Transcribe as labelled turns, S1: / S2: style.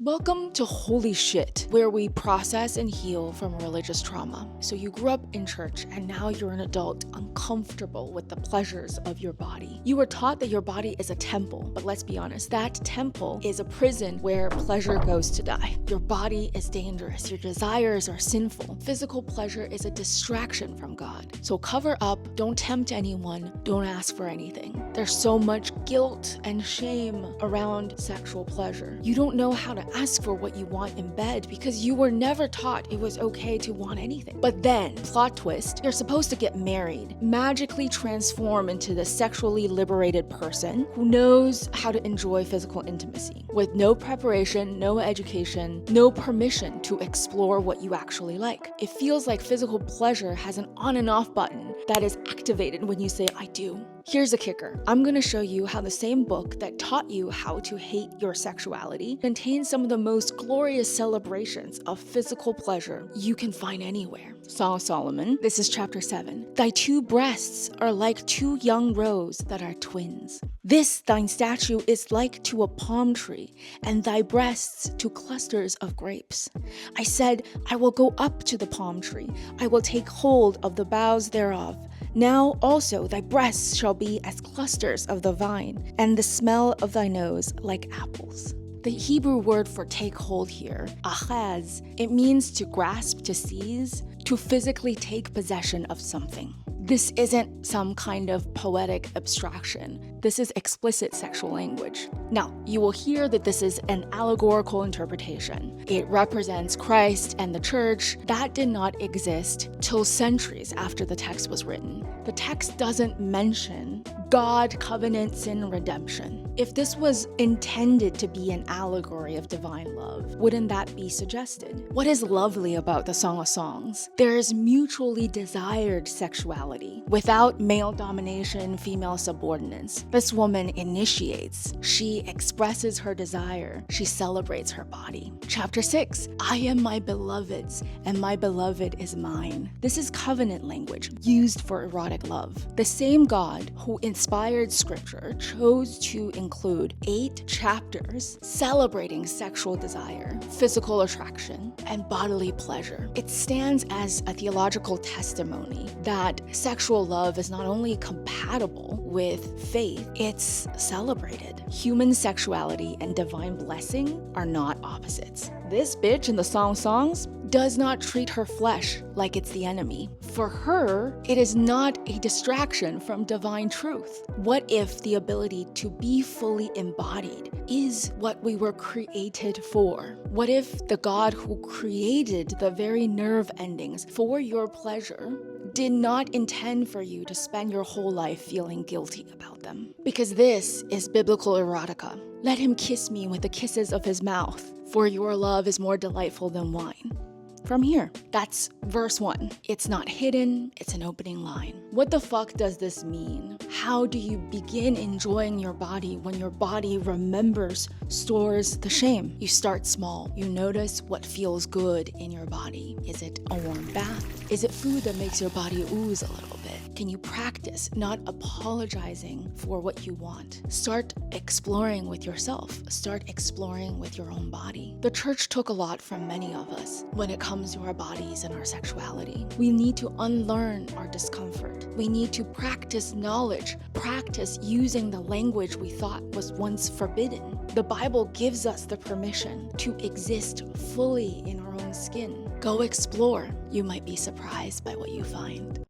S1: Welcome to Holy Shit, where we process and heal from religious trauma. So you grew up in church and now you're an adult uncomfortable with the pleasures of your body. You were taught that your body is a temple, but let's be honest, that temple is a prison where pleasure goes to die. Your body is dangerous, your desires are sinful. Physical pleasure is a distraction from God. So cover up, don't tempt anyone, don't ask for anything. There's so much guilt and shame around sexual pleasure. You don't know how to ask for what you want in bed because you were never taught it was okay to want anything. But then, plot twist, you're supposed to get married, magically transform into the sexually liberated person who knows how to enjoy physical intimacy with no preparation, no education, no permission to explore what you actually like. It feels like physical pleasure has an on and off button that is activated when you say, I do. Here's a kicker. I'm gonna show you how the same book that taught you how to hate your sexuality contains some of the most glorious celebrations of physical pleasure you can find anywhere. Song of Solomon, this is chapter 7. Thy two breasts are like two young roes that are twins. This thine statue is like to a palm tree, and thy breasts to clusters of grapes. I said, I will go up to the palm tree, I will take hold of the boughs thereof. Now also thy breasts shall be as clusters of the vine, and the smell of thy nose like apples. The Hebrew word for take hold here, achaz, it means to grasp, to seize, to physically take possession of something. This isn't some kind of poetic abstraction. This is explicit sexual language. Now, you will hear that this is an allegorical interpretation. It represents Christ and the church. That did not exist till centuries after the text was written. The text doesn't mention God, covenant, sin, redemption. If this was intended to be an allegory of divine love, wouldn't that be suggested? What is lovely about the Song of Songs? There is mutually desired sexuality without male domination, female subordinance. This woman initiates. She expresses her desire. She celebrates her body. Chapter 6, I am my beloved's, and my beloved is mine. This is covenant language used for erotic love. The same God who inspired scripture chose to include 8 chapters celebrating sexual desire, physical attraction, and bodily pleasure. It stands as a theological testimony that sexual love is not only compatible with faith, it's celebrated. Human sexuality and divine blessing are not opposites. This bitch in the Song of Songs does not treat her flesh like it's the enemy. For her, it is not a distraction from divine truth. What if the ability to be fully embodied is what we were created for? What if the God who created the very nerve endings for your pleasure did not intend for you to spend your whole life feeling guilty about them? Because this is biblical erotica. Let him kiss me with the kisses of his mouth, for your love is more delightful than wine. From here, that's verse 1. It's not hidden, it's an opening line. What the fuck does this mean? How do you begin enjoying your body when your body remembers, stores the shame? You start small. You notice what feels good in your body. Is it a warm bath? Is it food that makes your body ooze a little bit? Can you practice not apologizing for what you want? Start exploring with yourself. Start exploring with your own body. The church took a lot from many of us when it comes to our bodies and our sexuality. We need to unlearn our discomfort. We need to practice knowledge, practice using the language we thought was once forbidden. The Bible gives us the permission to exist fully in our own skin. Go explore. You might be surprised by what you find.